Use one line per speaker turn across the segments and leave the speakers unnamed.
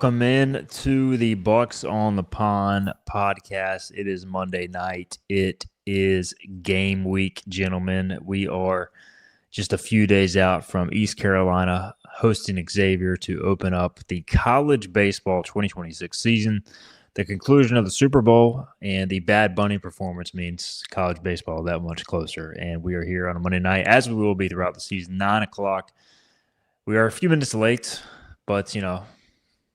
welcome in to the Bucks on the Pond podcast. It is Monday night. It is game week, gentlemen. We are just a few days out from East Carolina hosting Xavier to open up the college baseball 2026 season. The conclusion of the Super Bowl and the Bad Bunny performance means college baseball that much closer. And we are here on a Monday night, as we will be throughout the season, 9 o'clock. We are a few minutes late, but,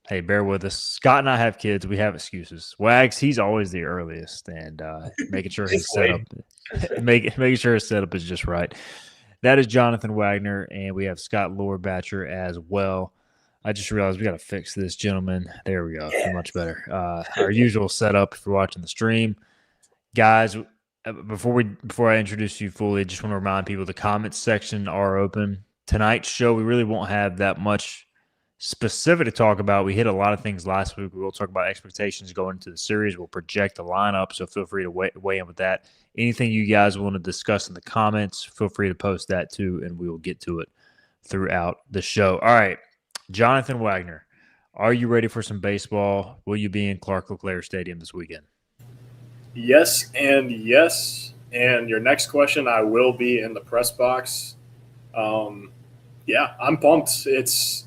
hey, bear with us. Scott and I have kids. We have excuses. Wags, he's always the earliest, and making sure his setup, making sure his setup is just right. That is Jonathan Wagner, and we have Scott Lowerbatcher as well. I just realized we got to fix this, gentlemen. There we go. Much better. Our usual setup if you're watching the stream, guys. Before I introduce you fully, just want to remind people the comments section are open. Tonight's show, we really won't have that much specific to talk about. We hit a lot of things last week. We will talk about expectations going into the series. We'll project the lineup, so feel free to weigh in with that. Anything you guys want to discuss in the comments, feel free to post that too, and we will get to it throughout the show. All right, Jonathan Wagner, are you ready for some baseball? Will you be in Clark LeClaire Stadium this weekend?
Yes and yes. And your next question, I will be in the press box. Yeah, I'm pumped. It's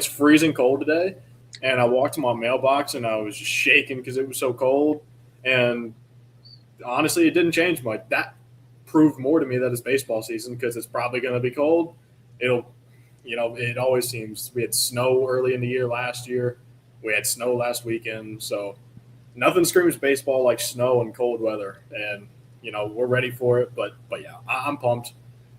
freezing cold today, and I walked to my mailbox and I was just shaking because it was so cold. And honestly, it didn't change much. That proved more to me that it's baseball season because it's probably going to be cold. It always seems. We had snow early in the year last year. We had snow last weekend. So nothing screams baseball like snow and cold weather. And, we're ready for it. But yeah, I'm pumped.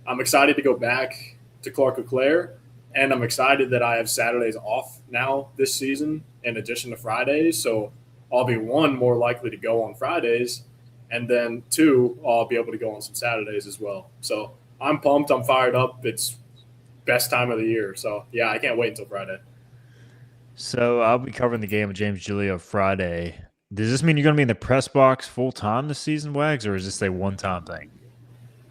I'm excited to go back to Clark LeClaire, and I'm excited that I have Saturdays off now this season in addition to Fridays. So I'll be, one, more likely to go on Fridays, and then two, I'll be able to go on some Saturdays as well. So I'm pumped. I'm fired up. It's best time of the year. So, yeah, I can't wait until Friday.
So I'll be covering the game with James Giglio Friday. Does this mean you're going to be in the press box full-time this season, Wags, or is this a one-time thing?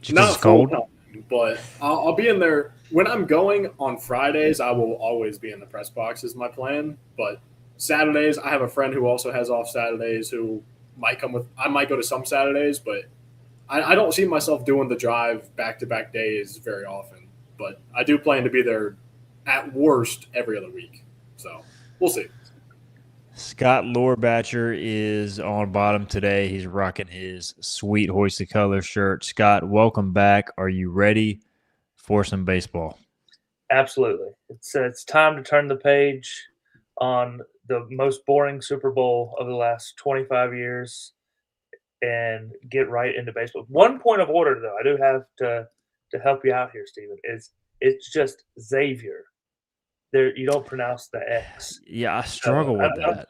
Not full-time, but I'll be in there. When I'm going on Fridays, I will always be in the press box is my plan. But Saturdays, I have a friend who also has off Saturdays who might come with – I might go to some Saturdays, but I don't see myself doing the drive back-to-back days very often. But I do plan to be there at worst every other week. So we'll see.
Scott Lowerbatcher is on bottom today. He's rocking his sweet hoisted color shirt. Scott, welcome back. Are you ready for some baseball?
Absolutely. It's time to turn the page on the most boring Super Bowl of the last 25 years and get right into baseball. One point of order, though, I do have to help you out here, Steven, is it's just Xavier. There, you don't pronounce the X.
Yeah, I struggle with that.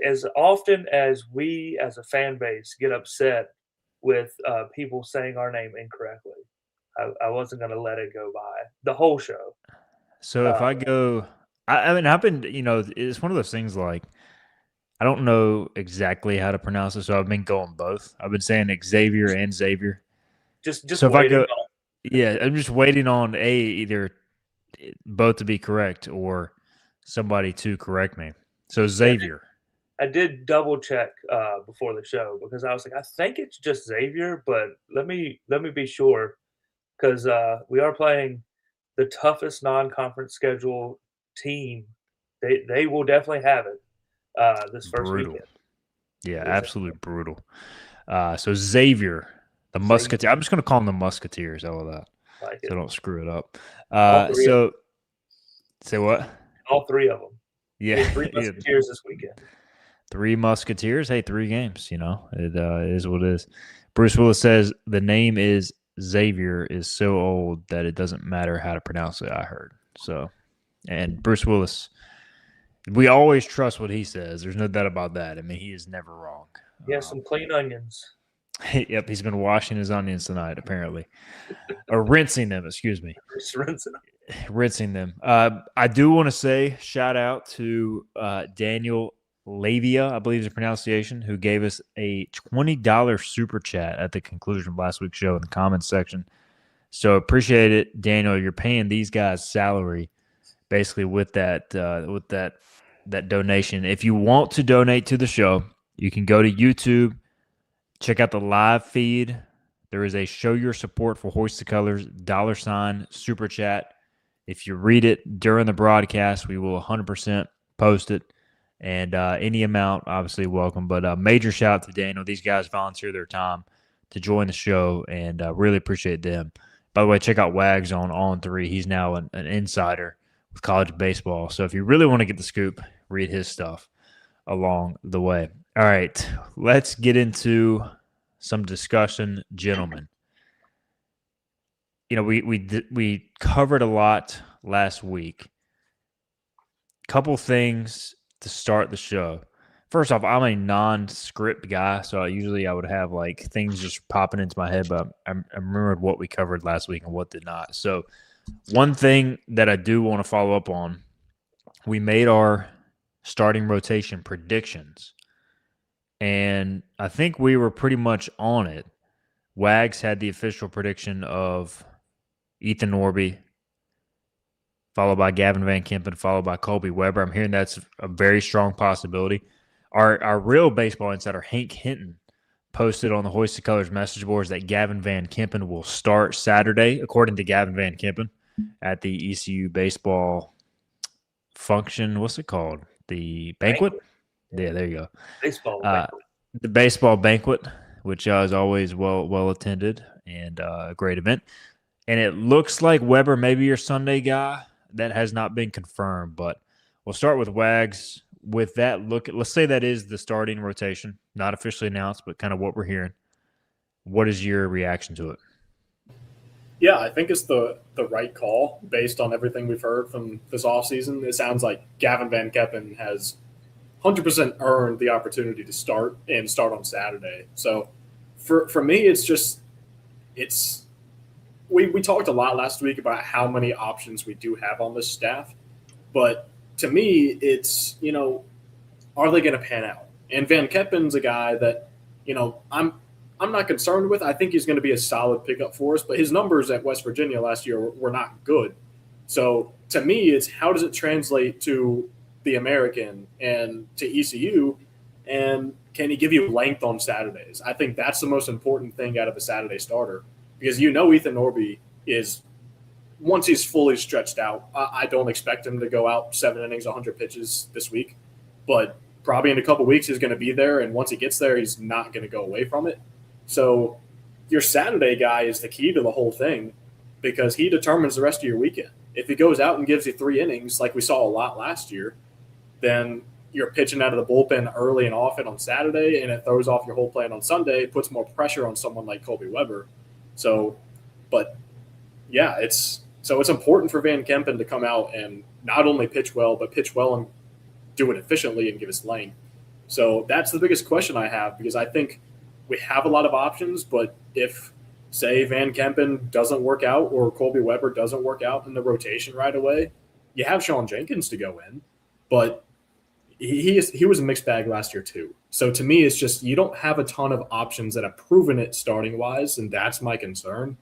As often as we as a fan base get upset with people saying our name incorrectly, I wasn't going to let it go by the whole show.
So if I go, I've been, it's one of those things like, I don't know exactly how to pronounce it, so I've been going both. I've been saying Xavier and Xavier.
Just
so if I go, yeah, I'm just waiting on either both to be correct or somebody to correct me. So Xavier.
I did double check before the show because I was like, I think it's just Xavier, but let me be sure because we are playing the toughest non-conference schedule team. They will definitely have it this first weekend.
Yeah, absolutely brutal. So Xavier, the Musketeer. I'm just going to call them the Musketeers. How about that? So don't screw it up. Say what?
All three of them.
Yeah.
3 Musketeers this weekend.
3 Musketeers. Hey, 3 games, it is what it is. Bruce Willis says the name is Xavier is so old that it doesn't matter how to pronounce it, I heard. So, and Bruce Willis, we always trust what he says. There's no doubt about that. I mean, he is never wrong.
He has some clean onions.
Yep, he's been washing his onions tonight, apparently. Or rinsing them, excuse me. Rinsing them. I do want to say shout out to Daniel Lavia, I believe is the pronunciation, who gave us a $20 super chat at the conclusion of last week's show in the comments section. So appreciate it, Daniel. You're paying these guys salary basically with that that donation. If you want to donate to the show, you can go to YouTube, check out the live feed. There is a show your support for Hoist the Colors $ super chat. If you read it during the broadcast, we will 100% post it. And any amount, obviously, welcome. But major shout out to Daniel. These guys volunteer their time to join the show, and really appreciate them. By the way, check out Wags on 3. He's now an insider with college baseball. So if you really want to get the scoop, read his stuff along the way. All right, let's get into some discussion, gentlemen. You know, we covered a lot last week. Couple things to start the show. First off, I'm a non-script guy, so I would have like things just popping into my head, but I remembered what we covered last week and what did not. So one thing that I do want to follow up on, we made our starting rotation predictions, and I think we were pretty much on it. Wags had the official prediction of Ethan Norby, followed by Gavin Van Kempen, followed by Colby Weber. I'm hearing that's a very strong possibility. Our real baseball insider, Hank Hinton, posted on the Hoist the Colors message boards that Gavin Van Kempen will start Saturday, according to Gavin Van Kempen, at the ECU baseball function. What's it called? The banquet? Yeah, there you go.
Baseball banquet.
The baseball banquet, which is always well attended and a great event. And it looks like Weber may be your Sunday guy. That has not been confirmed, but we'll start with Wags. With that look, let's say that is the starting rotation, not officially announced, but kind of what we're hearing. What is your reaction to it?
Yeah, I think it's the right call based on everything we've heard from this offseason. It sounds like Gavin Van Kempen has 100% earned the opportunity to start on Saturday. So for me, we talked a lot last week about how many options we do have on this staff, but to me, it's, are they going to pan out? And Van Kempen's a guy that, I'm not concerned with. I think he's going to be a solid pickup for us, but his numbers at West Virginia last year were not good. So to me, it's how does it translate to the American and to ECU, and can he give you length on Saturdays? I think that's the most important thing out of a Saturday starter, because Ethan Norby is, once he's fully stretched out, I don't expect him to go out 7 innings, 100 pitches this week, but probably in a couple weeks he's going to be there, and once he gets there, he's not going to go away from it. So your Saturday guy is the key to the whole thing, because he determines the rest of your weekend. If he goes out and gives you 3 innings like we saw a lot last year, then you're pitching out of the bullpen early and often on Saturday, and it throws off your whole plan on Sunday. It puts more pressure on someone like Colby Weber. So, but yeah, it's important for Van Kempen to come out and not only pitch well, but pitch well and do it efficiently and give us length. So that's the biggest question I have, because I think we have a lot of options, but if, say, Van Kempen doesn't work out or Colby Weber doesn't work out in the rotation right away, you have Sean Jenkins to go in, but he was a mixed bag last year too. So to me, it's just you don't have a ton of options that have proven it starting wise, and that's my concern.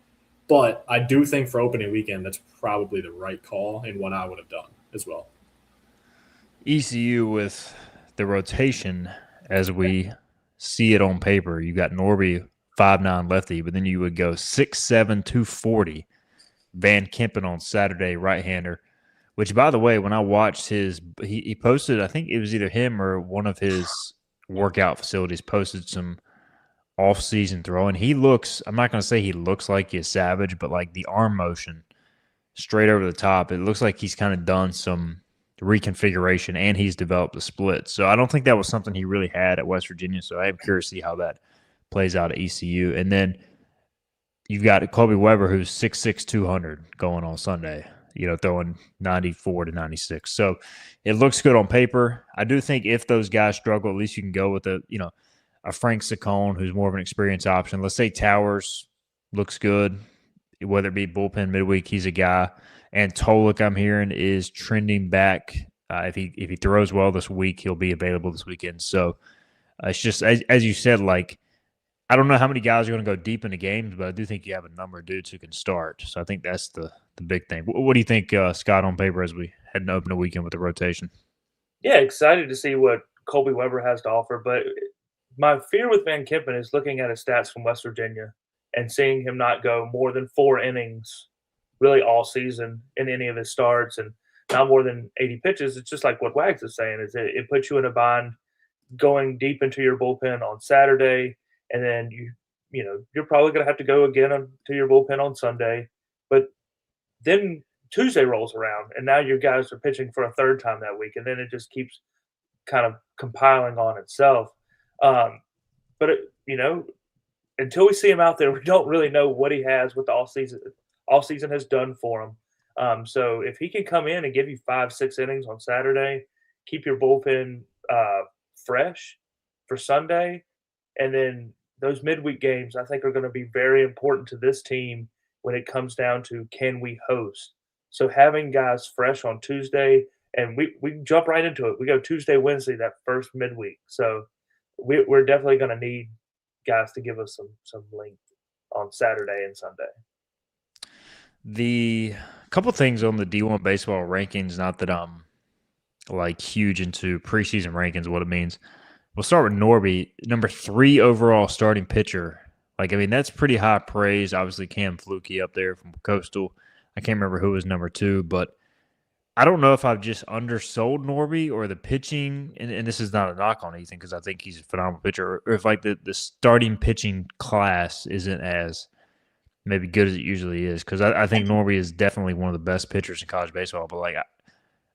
But I do think for opening weekend, that's probably the right call and what I would have done as well.
ECU with the rotation as we see it on paper, you got Norby 5'9" lefty, but then you would go 6'7", 240 Van Kempen on Saturday, right-hander. Which, by the way, when I watched he posted, I think it was either him or one of his workout facilities posted some off-season throwing. He looks, I'm not going to say he looks like he's savage, but like the arm motion straight over the top, it looks like he's kind of done some reconfiguration and he's developed a split. So I don't think that was something he really had at West Virginia. So I am curious to see how that plays out at ECU. And then you've got Colby Weber, who's 6'6", 200 going on Sunday, throwing 94 to 96. So it looks good on paper. I do think if those guys struggle, at least you can go with a Frank Saccone, who's more of an experienced option. Let's say Towers looks good, whether it be bullpen midweek, he's a guy. And Tolick, I'm hearing, is trending back. If he throws well this week, he'll be available this weekend. So it's just, as you said, like, I don't know how many guys are going to go deep into games, but I do think you have a number of dudes who can start. So I think that's the big thing. What do you think, Scott, on paper as we head to open the weekend with the rotation?
Yeah, excited to see what Colby Weber has to offer. But my fear with Van Kippen is looking at his stats from West Virginia and seeing him not go more than 4 innings really all season in any of his starts and not more than 80 pitches. It's just like what Wags is saying, is it puts you in a bind going deep into your bullpen on Saturday, and then you're probably going to have to go again to your bullpen on Sunday. But then Tuesday rolls around, and now your guys are pitching for a third time that week, and then it just keeps kind of compiling on itself. Um, but until we see him out there, we don't really know what he has, what the off season has done for him. So if he can come in and give you 5-6 innings on Saturday, keep your bullpen fresh for Sunday, and then those midweek games I think are going to be very important to this team when it comes down to can we host. So having guys fresh on Tuesday, and we jump right into it. We go Tuesday, Wednesday, that first midweek. So we're definitely going to need guys to give us some length on Saturday and Sunday.
The couple things on the D1 baseball rankings, not that I'm like huge into preseason rankings, what it means. We'll start with Norby, number 3 overall starting pitcher. Like, I mean, that's pretty high praise. Obviously, Cam Flukie up there from Coastal. I can't remember who was number 2, but I don't know if I've just undersold Norby or the pitching, and this is not a knock on Ethan because I think he's a phenomenal pitcher, or if like the starting pitching class isn't as maybe good as it usually is, because I think Norby is definitely one of the best pitchers in college baseball, but like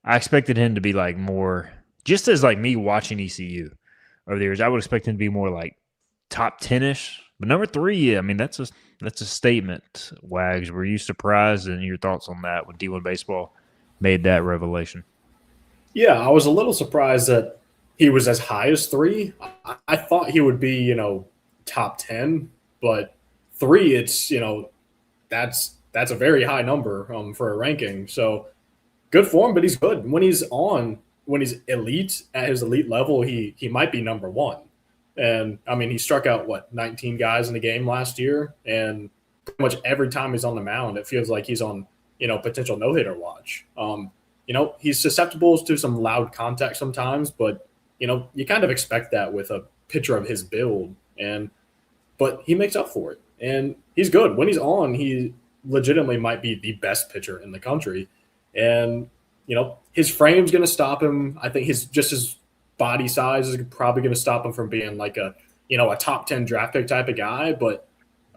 I expected him to be like more, just as like me watching ECU over the years, I would expect him to be more like top 10-ish. But number 3, yeah, I mean, that's a statement, Wags. Were you surprised, and your thoughts on that when D1 baseball made that revelation?
Yeah, I was a little surprised that he was as high as 3. I thought he would be, top 10, but 3, it's, that's a very high number for a ranking. So good for him, but he's good. When he's elite at his elite level, he might be number 1. And I mean, he struck out 19 guys in the game last year, and pretty much every time he's on the mound, it feels like he's on potential no-hitter watch. He's susceptible to some loud contact sometimes, but you kind of expect that with a pitcher of his build, but he makes up for it, and he's good. When he's on, he legitimately might be the best pitcher in the country, and his frame's going to stop him. I think his body size is probably going to stop him from being like a top 10 draft pick type of guy, but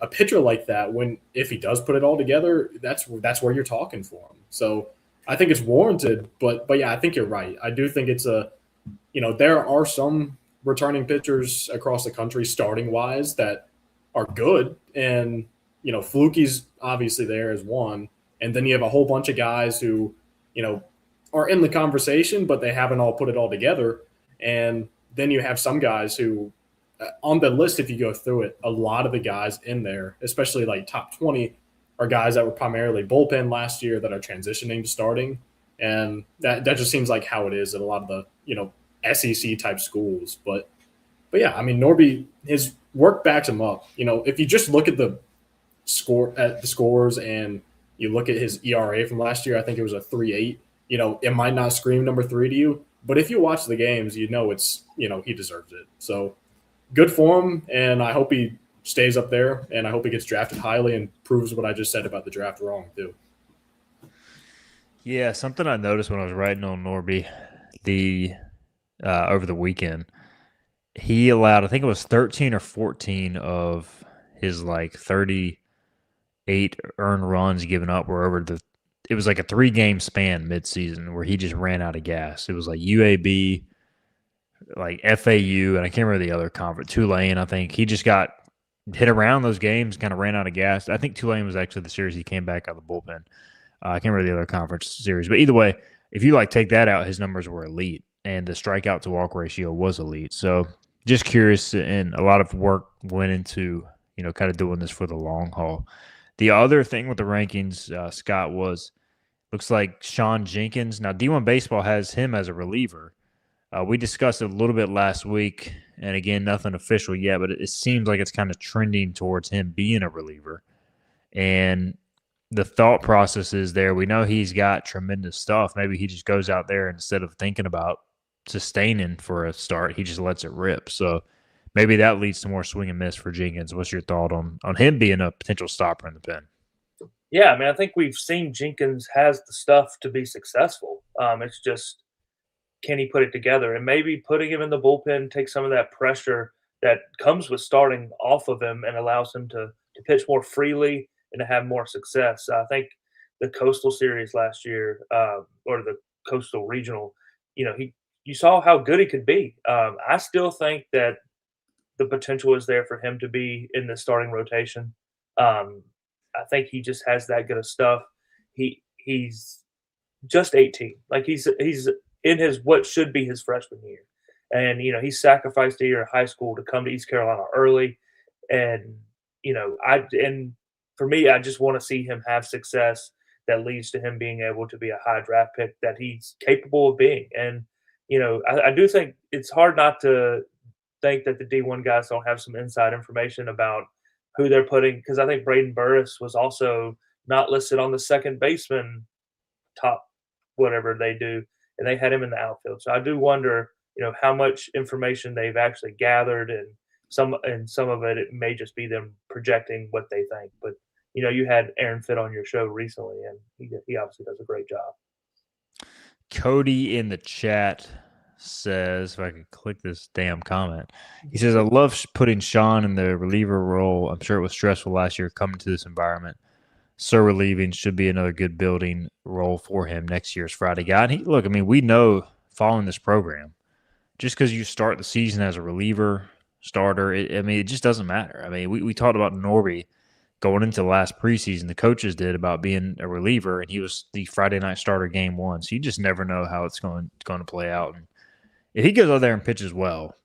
a pitcher like that, if he does put it all together, that's where you're talking for him. So I think it's warranted, but yeah, I think you're right. I do think it's there are some returning pitchers across the country starting wise that are good, and Flukie's obviously there as one, and then you have a whole bunch of guys who are in the conversation, but they haven't all put it all together, and then you have some guys who on the list, if you go through it, a lot of the guys in there, especially like top 20, are guys that were primarily bullpen last year that are transitioning to starting. And that just seems like how it is at a lot of the, SEC type schools. But yeah, I mean, Norby, his work backs him up. If you just look at the scores and you look at his ERA from last year, I think it was a 3.8. It might not scream number 3 to you, but if you watch the games, it's, he deserves it. So good for him, and I hope he stays up there, and I hope he gets drafted highly and proves what I just said about the draft wrong, too.
Yeah, something I noticed when I was writing on Norby over the weekend, he allowed, I think it was 13 or 14 of his like 38 earned runs given up were over it was like a 3-game span midseason where he just ran out of gas. It was like UAB, like FAU, and I can't remember the other conference, Tulane, I think. He just got hit around those games, kind of ran out of gas. I think Tulane was actually the series he came back out of the bullpen. I can't remember the other conference series. But either way, if you take that out, his numbers were elite, and the strikeout to walk ratio was elite. So just curious, and a lot of work went into, kind of doing this for the long haul. The other thing with the rankings, Scott, looks like Sean Jenkins. Now, D1 Baseball has him as a reliever. We discussed it a little bit last week, and again, nothing official yet, but it seems like it's kind of trending towards him being a reliever. And the thought process is there. We know he's got tremendous stuff. Maybe he just goes out there, and instead of thinking about sustaining for a start. He just lets it rip. So maybe that leads to more swing and miss for Jenkins. What's your thought on him being a potential stopper in the pen?
Yeah, I mean, I think we've seen Jenkins has the stuff to be successful. It's just, can he put it together? And maybe putting him in the bullpen takes some of that pressure that comes with starting off of him and allows him to pitch more freely and to have more success. I think the Coastal Series last year, or the Coastal Regional, you saw how good he could be. I still think that the potential is there for him to be in the starting rotation. I think he just has that good of stuff. He's just 18. Like he's in his what should be his freshman year. And he sacrificed a year of high school to come to East Carolina early. And and for me, I just want to see him have success that leads to him being able to be a high draft pick that he's capable of being. And I do think it's hard not to think that the D1 guys don't have some inside information about who they're putting, because I think Braden Burris was also not listed on the second baseman top whatever they do, and they had him in the outfield. So I do wonder, how much information they've actually gathered, and some of it may just be them projecting what they think. But you had Aaron Fitt on your show recently, and he obviously does a great job.
Cody in the chat says, if I could click this damn comment, he says, I love putting Sean in the reliever role. I'm sure it was stressful last year coming to this environment. So relieving should be another good building role for him next year's Friday guy. And we know following this program, just because you start the season as a reliever starter, it just doesn't matter. I mean, we talked about Norby going into last preseason. The coaches did about being a reliever, and he was the Friday night starter game one. So you just never know how it's going to play out. And if he goes out there and pitches well,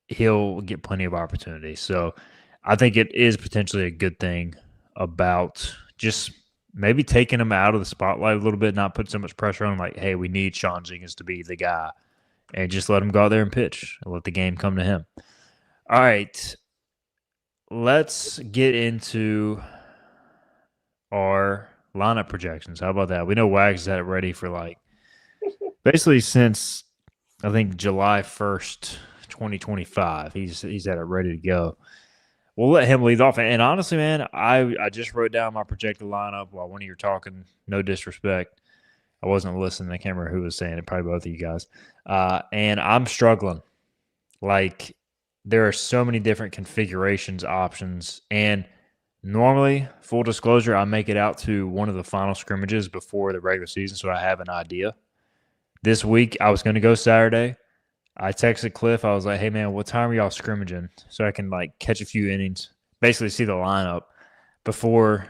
he'll get plenty of opportunities. So I think it is potentially a good thing about just maybe taking him out of the spotlight a little bit, not put so much pressure on him, like, hey, we need Sean Jenkins to be the guy, and just let him go out there and pitch and let the game come to him. All right, let's get into our lineup projections. How about that? We know Wags has had it ready for basically since I think July 1st, 2025. He's had it ready to go. We'll let him lead off. And honestly, man, I just wrote down my projected lineup while one of you were talking. No disrespect. I wasn't listening. I can't remember who was saying it. Probably both of you guys. And I'm struggling. There are so many different configurations, options. And normally, full disclosure, I make it out to one of the final scrimmages before the regular season, so I have an idea. This week, I was going to go Saturday. I texted Cliff. I was like, hey, man, what time are y'all scrimmaging? So I can, catch a few innings, basically see the lineup before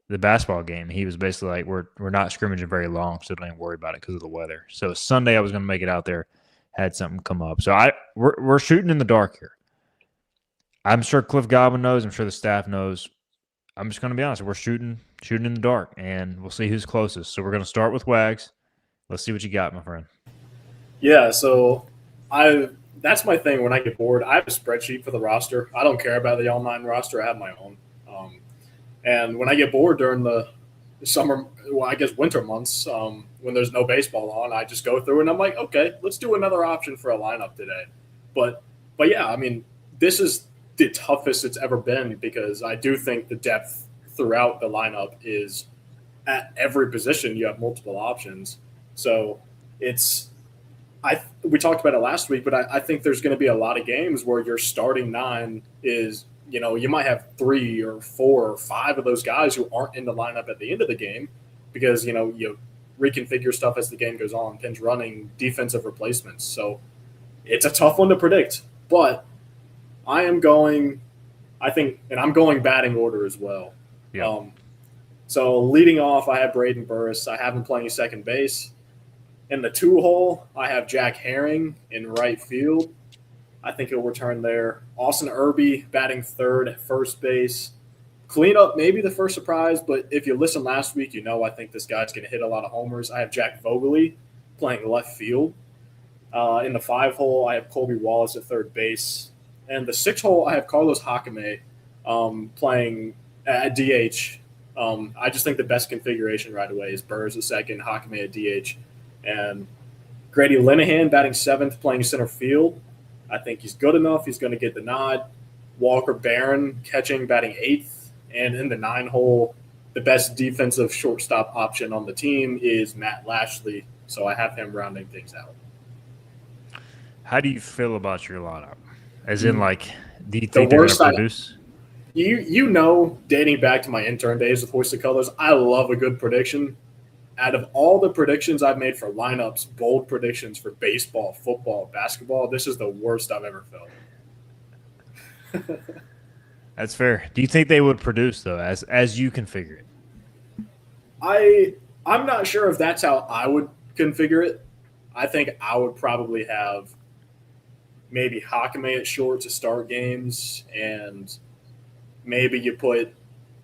the basketball game. He was basically like, we're not scrimmaging very long, so don't even worry about it because of the weather. So Sunday, I was going to make it out there, had something come up. So we're shooting in the dark here. I'm sure Cliff Godwin knows. I'm sure the staff knows. I'm just going to be honest. We're shooting in the dark, and we'll see who's closest. So we're going to start with Wags. Let's see what you got, my friend.
Yeah, so that's my thing when I get bored. I have a spreadsheet for the roster. I don't care about the online roster. I have my own. And when I get bored during the summer, well, I guess winter months, when there's no baseball on, I just go through and I'm like, okay, let's do another option for a lineup today. But yeah, I mean, this is the toughest it's ever been because I do think the depth throughout the lineup is at every position you have multiple options. So we talked about it last week, but I think there's going to be a lot of games where your starting nine is, you might have 3 or 4 or 5 of those guys who aren't in the lineup at the end of the game because, you reconfigure stuff as the game goes on, pins running, defensive replacements. So it's a tough one to predict, but I'm going batting order as well.
Yeah.
So leading off, I have Braden Burris. I have him playing second base. In the 2-hole, I have Jack Herring in right field. I think he'll return there. Austin Irby batting third at first base. Cleanup, maybe the first surprise, but if you listened last week, I think this guy's going to hit a lot of homers. I have Jack Vogeley playing left field. In the 5-hole, I have Colby Wallace at third base. And the 6-hole, I have Carlos Hakame playing at DH. I just think the best configuration right away is Burrs at second, Hakame at DH. And Grady Linehan batting 7th, playing center field. I think he's good enough. He's going to get the nod. Walker Barron catching, batting 8th. And in the 9-hole, the best defensive shortstop option on the team is Matt Lashley. So I have him rounding things out.
How do you feel about your lineup? As in, like, do you
The
think they're going
worst
to produce?
You know, dating back to my intern days with Hoist of Colors, I love a good prediction. Out of all the predictions I've made for lineups, bold predictions for baseball, football, basketball, this is the worst I've ever felt.
That's fair. Do you think they would produce, though, as you configure
I'm not sure if that's how I would configure it. I think I would probably have maybe Hakame at short to start games, and maybe you put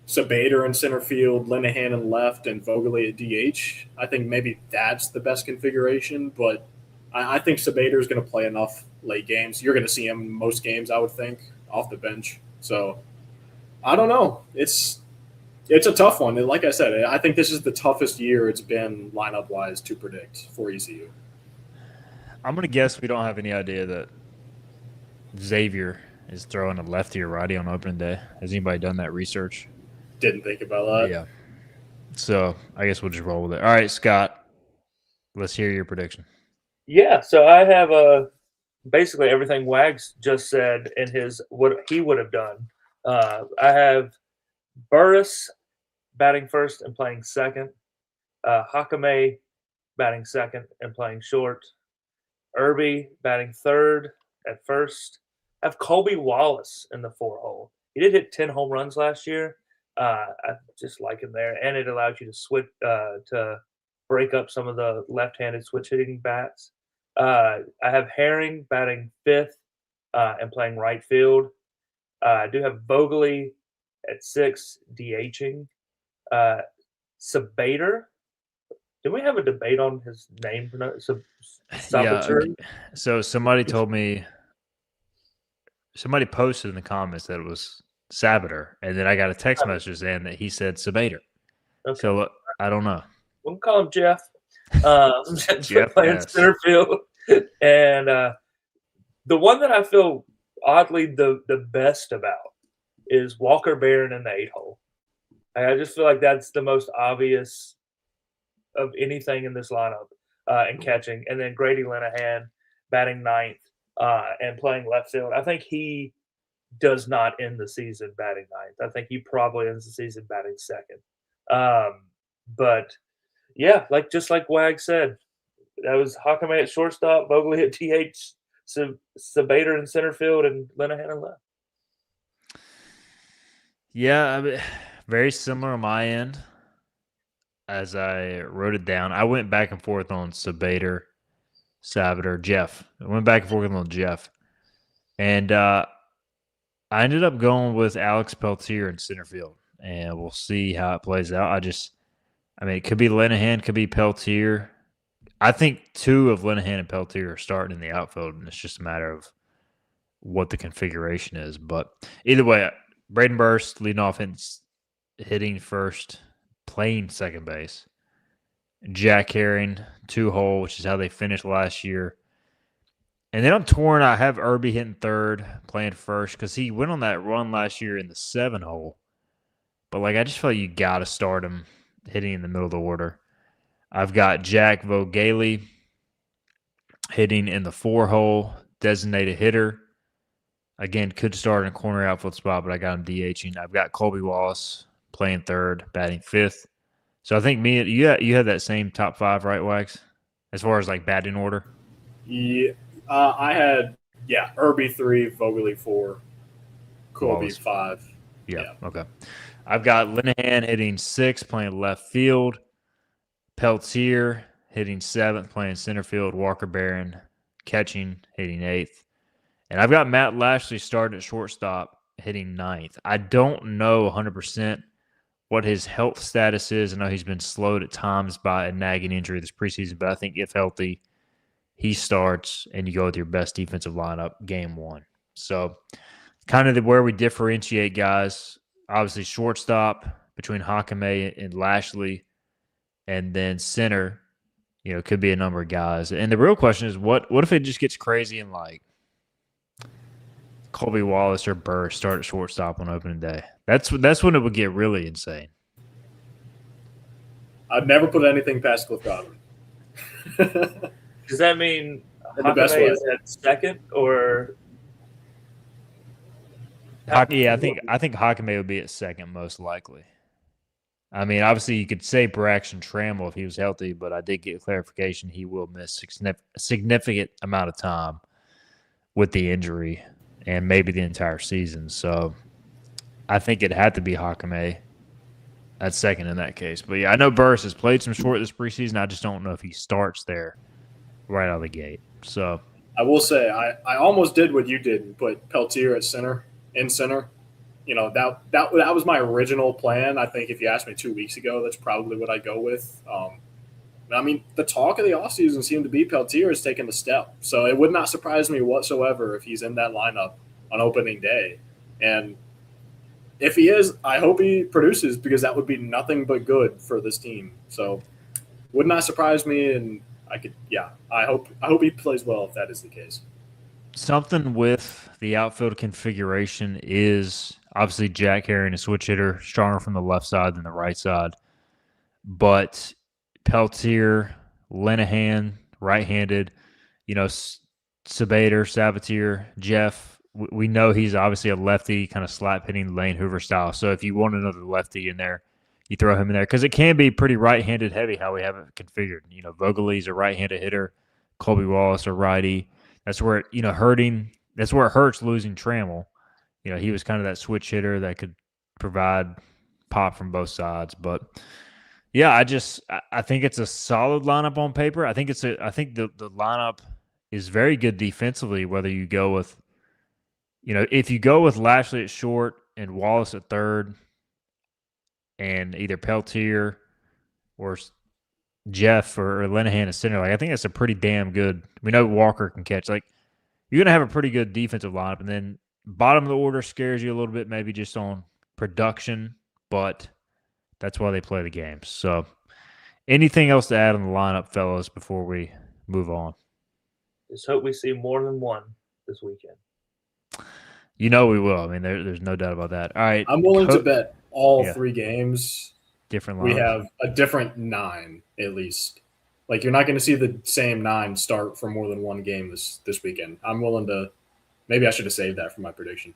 Sabater in center field, Linehan in left, and Vogely at DH. I think maybe that's the best configuration, but I think Sabater is going to play enough late games. You're going to see him in most games, I would think, off the bench. So I don't know. It's a tough one. And like I said, I think this is the toughest year it's been lineup-wise to predict for ECU.
I'm going to guess we don't have any idea that Xavier is throwing a lefty or righty on opening day. Has anybody done that research?
Didn't think about that.
Yeah. So I guess we'll just roll with it. All right, Scott, let's hear your prediction.
Yeah, so I have basically everything Wags just said in his what he would have done. I have Burris batting first and playing second. Hakame batting second and playing short. Irby batting third at first. I have Colby Wallace in the 4-hole. He did hit 10 home runs last year. I just like him there, and it allows you to switch to break up some of the left-handed switch hitting bats. I have Herring batting fifth and playing right field. I do have Vogely at 6, DHing. Sabater. Did we have a debate on his name?
Yeah. So somebody told me, somebody posted in the comments that it was Sabater, and then I got a text message saying that he said Sabater. Okay. So I don't know.
We'll call him Jeff. Jeff playing center field. And the one that I feel oddly the best about is Walker Barron in the 8-hole. I just feel like that's the most obvious of anything in this lineup and catching. And then Grady Linehan batting 9th and playing left field. I think he does not end the season batting 9th. I think he probably ends the season batting 2nd. But yeah, just like Wag said, that was Hakame at shortstop, Vogely at DH, Sabater in center field, and Linehan in left.
Yeah, I mean, very similar on my end. As I wrote it down, I went back and forth on Sabater, Jeff. I went back and forth on Jeff. And I ended up going with Alex Peltier in center field. And we'll see how it plays out. I mean, it could be Linehan, could be Peltier. I think 2 of Linehan and Peltier are starting in the outfield, and it's just a matter of what the configuration is. But either way, Braden Burst leading off and hitting first, playing second base. Jack Herring, 2-hole, which is how they finished last year. And then I'm torn. I have Irby hitting third, playing first, because he went on that run last year in the 7-hole. But, I just feel like you got to start him hitting in the middle of the order. I've got Jack Vogely hitting in the 4-hole, designated hitter. Again, could start in a corner outfield spot, but I got him DHing. I've got Colby Wallace playing third, batting 5th. So I think you had that same top 5, right, Wags? As far as batting order?
Yeah. I had, Irby 3, Vogely 4, Colby 5.
Yeah, okay. I've got Linehan hitting 6th, playing left field. Peltier hitting 7th, playing center field. Walker Barron catching, hitting 8th. And I've got Matt Lashley starting at shortstop, hitting 9th. I don't know 100% what his health status is. I know he's been slowed at times by a nagging injury this preseason, but I think if healthy, he starts and you go with your best defensive lineup game 1. So kind of where we differentiate guys. Obviously, shortstop between Hakame and Lashley, and then center, it could be a number of guys. And the real question is, what if it just gets crazy and like Colby Wallace or Burr start at shortstop on opening day? That's when it would get really insane.
I'd never put anything past Cliff Godwin.
Does that mean
In the best way.
Hakame is at second or?
Yeah, I think Hakame would be at second most likely. I mean, obviously you could say Braxton Trammell if he was healthy, but I did get clarification he will miss a significant amount of time with the injury and maybe the entire season. So I think it had to be Hakame at second in that case. But yeah, I know Burris has played some short this preseason. I just don't know if he starts there right out of the gate. So
I will say I almost did what you did and put Peltier at center. That was my original plan. I think if you asked me 2 weeks ago, that's probably what I go with. I mean, the talk of the offseason seemed to be Peltier has taken the step. So it would not surprise me whatsoever if he's in that lineup on opening day. And if he is, I hope he produces because that would be nothing but good for this team. So would not surprise me. And I hope he plays well if that is the case.
something with the outfield configuration is obviously Jack Herring, a switch hitter, stronger from the left side than the right side. But Peltier, Linehan, right-handed, Sabatier, Jeff, we know he's obviously a lefty, kind of slap-hitting Lane Hoover style. So if you want another lefty in there, you throw him in there because it can be pretty right-handed heavy how we have it configured. Vogeley's a right-handed hitter, Colby Wallace a righty. That's where that's where it hurts losing Trammell. He was kind of that switch hitter that could provide pop from both sides. But yeah, I think it's a solid lineup on paper. I think the lineup is very good defensively, whether you go with if you go with Lashley at short and Wallace at third and either Peltier or Jeff or Linehan at center, I think that's a pretty damn good. We know Walker can catch. You're going to have a pretty good defensive lineup. And then bottom of the order scares you a little bit, maybe just on production, but that's why they play the games. So anything else to add on the lineup, fellas, before we move on?
Just hope we see more than one this weekend.
We will. I mean, there's no doubt about that. All right.
I'm willing to bet all 3 games.
Different lineups.
We have a different 9 at least. You're not going to see the same 9 start for more than one game this weekend. I'm willing to – maybe I should have saved that for my prediction.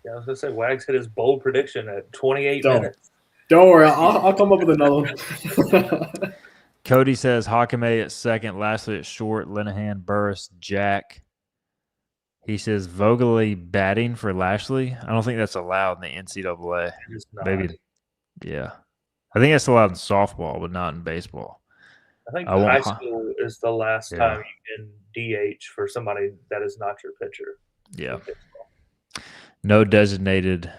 Yeah, I was going to say, Wags hit his bold prediction at 28 minutes.
Don't worry. I'll come up with another one.
Cody says Hakame at second, Lashley at short, Linehan, Burris, Jack. He says Vogeley batting for Lashley. I don't think that's allowed in the NCAA. Maybe, yeah. I think that's allowed in softball, but not in baseball.
I think high school is the last time you can DH for somebody that is not your pitcher.
Yeah. No designated.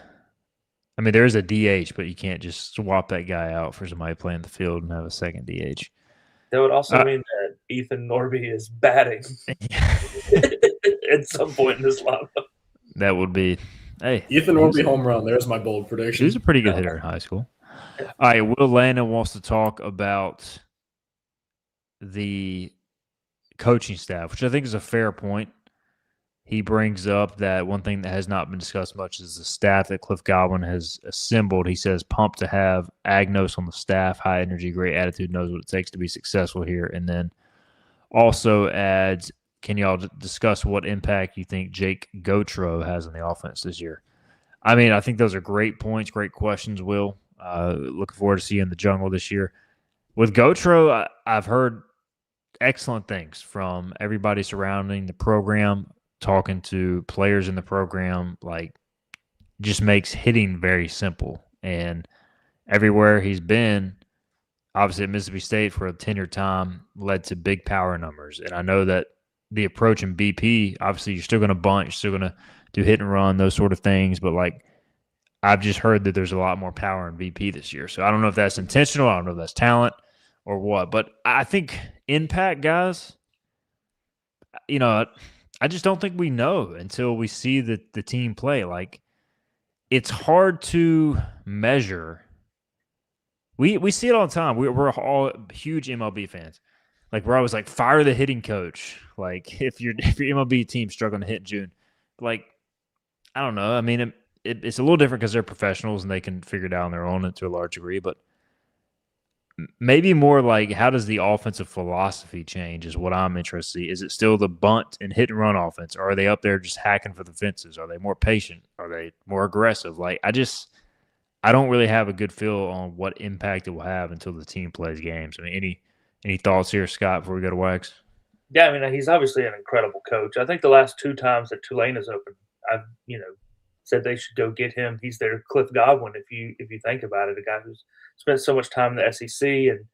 I mean, there is a DH, but you can't just swap that guy out for somebody playing the field and have a second DH.
That would also mean that Ethan Norby is batting at some point in this lineup.
That would be, hey.
Ethan Norby home run. There's my bold prediction.
He was a pretty good hitter in high school. All right, Will Landon wants to talk about the coaching staff, which I think is a fair point. He brings up that one thing that has not been discussed much is the staff that Cliff Godwin has assembled. He says, pumped to have Agnos on the staff, high energy, great attitude, knows what it takes to be successful here. And then also adds, can y'all discuss what impact you think Jake Gautreaux has on the offense this year? I mean, I think those are great points, great questions, Will. Looking forward to seeing the jungle this year. With Gautreaux, I've heard excellent things from everybody surrounding the program, talking to players in the program, just makes hitting very simple. And everywhere he's been, obviously at Mississippi State for a tenure time, led to big power numbers. And I know that the approach in BP, obviously you're still going to bunt, you're still going to do hit and run, those sort of things. But I've just heard that there's a lot more power in BP this year. So I don't know if that's intentional. I don't know if that's talent or what. But I think impact, guys, I just don't think we know until we see the team play. It's hard to measure. We see it all the time. We're all huge MLB fans. like we're always like fire the hitting coach. Like if your MLB team struggling to hit in June, like I don't know. I mean, it's a little different because they're professionals and they can figure it out on their own to a large degree. But maybe more like how does the offensive philosophy change is what I'm interested in. Is it still the bunt and hit and run offense, or are they up there just hacking for the fences? Are they more patient? Are they more aggressive? Like I don't really have a good feel on what impact it will have until the team plays games. I mean, any thoughts here, Scott, before we go to Wax?
Yeah, I mean, he's obviously an incredible coach. I think the last 2 times that Tulane has opened, I've said they should go get him. He's their Cliff Godwin, if you think about it, a guy who's spent so much time in the SEC and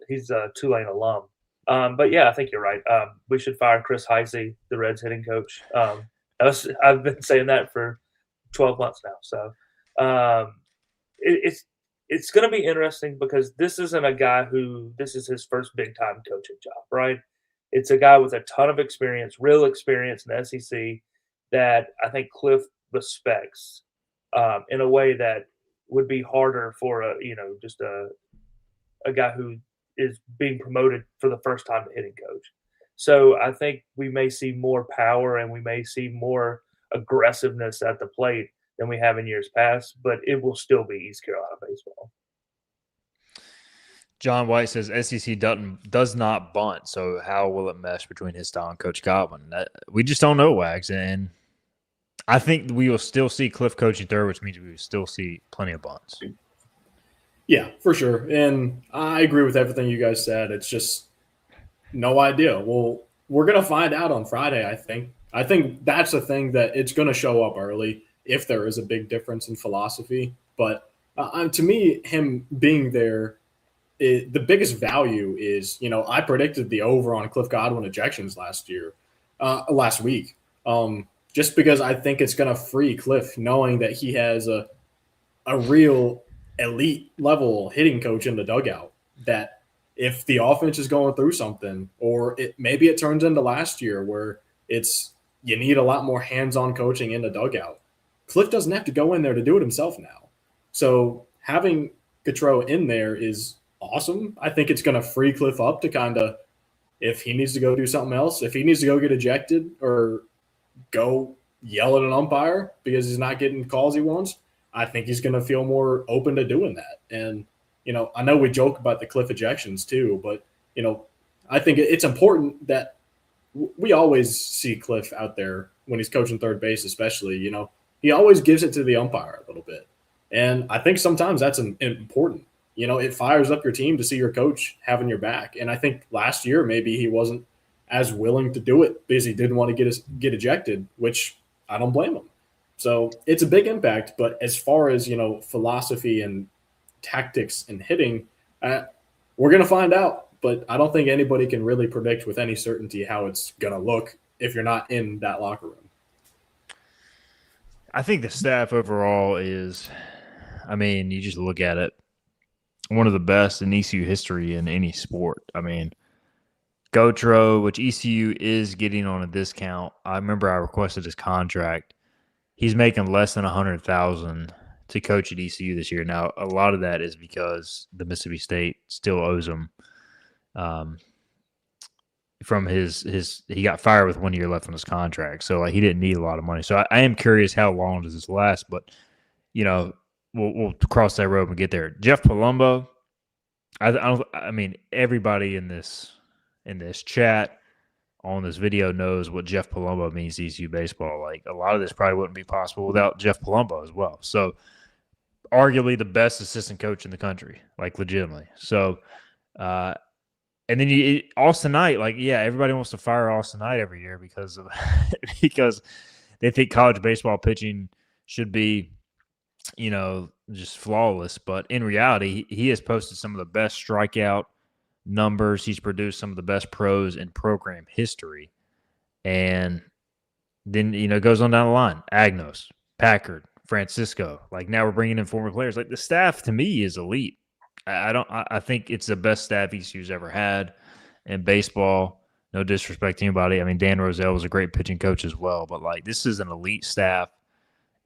he's a Tulane alum. But yeah, I think you're right. We should fire Chris Heisey, the Reds hitting coach. I've been saying that for 12 months now. So it's going to be interesting because this isn't a guy who this is his first big time coaching job, right? It's a guy with a ton of experience, real experience in the SEC that I think Cliff respects in a way that would be harder for just a guy who is being promoted for the first time to hitting coach. So I think we may see more power and we may see more aggressiveness at the plate than we have in years past, but it will still be East Carolina baseball.
John White says SEC does not bunt, so how will it mesh between his style and Coach Godwin? We just don't know, Wags, and I think we will still see Cliff coaching third, which means we will still see plenty of bunts.
Yeah, for sure. And I agree with everything you guys said. It's just no idea. Well, we're going to find out on Friday, I think. I think that's the thing that it's going to show up early if there is a big difference in philosophy. But to me, him being there, the biggest value is, I predicted the over on Cliff Godwin ejections last week, just because I think it's going to free Cliff knowing that he has a real elite level hitting coach in the dugout, that if the offense is going through something, or maybe it turns into last year where you need a lot more hands-on coaching in the dugout. Cliff doesn't have to go in there to do it himself now. So having Gautreau in there is awesome. I think it's going to free Cliff up to kind of, if he needs to go do something else, if he needs to go get ejected or go yell at an umpire because he's not getting calls he wants, I think he's going to feel more open to doing that. And, I know we joke about the Cliff ejections too, but, I think it's important that we always see Cliff out there when he's coaching third base, especially, he always gives it to the umpire a little bit. And I think sometimes that's important. It fires up your team to see your coach having your back. And I think last year maybe he wasn't as willing to do it because he didn't want to get ejected, which I don't blame him. So it's a big impact. But as far as, philosophy and tactics and hitting, we're going to find out. But I don't think anybody can really predict with any certainty how it's going to look if you're not in that locker room.
I think the staff overall is, you just look at it, one of the best in ECU history in any sport. Gautreau, which ECU is getting on a discount. I remember I requested his contract. He's making less than $100,000 to coach at ECU this year. Now, a lot of that is because the Mississippi State still owes him. From he got fired with 1 year left on his contract, so he didn't need a lot of money. So I am curious how long does this last, but we'll cross that road and get there. Jeff Palumbo, everybody in this chat on this video knows what Jeff Palumbo means to ECU baseball. Like a lot of this probably wouldn't be possible without Jeff Palumbo as well. So arguably the best assistant coach in the country, legitimately. So and then Austin Knight, everybody wants to fire Austin Knight every year because they think college baseball pitching should be, just flawless. But in reality, he has posted some of the best strikeout numbers. He's produced some of the best pros in program history. And then, goes on down the line. Agnos, Packard, Francisco. Now we're bringing in former players. The staff to me is elite. I think it's the best staff ECU's ever had in baseball. No disrespect to anybody. Dan Roselle was a great pitching coach as well, but this is an elite staff,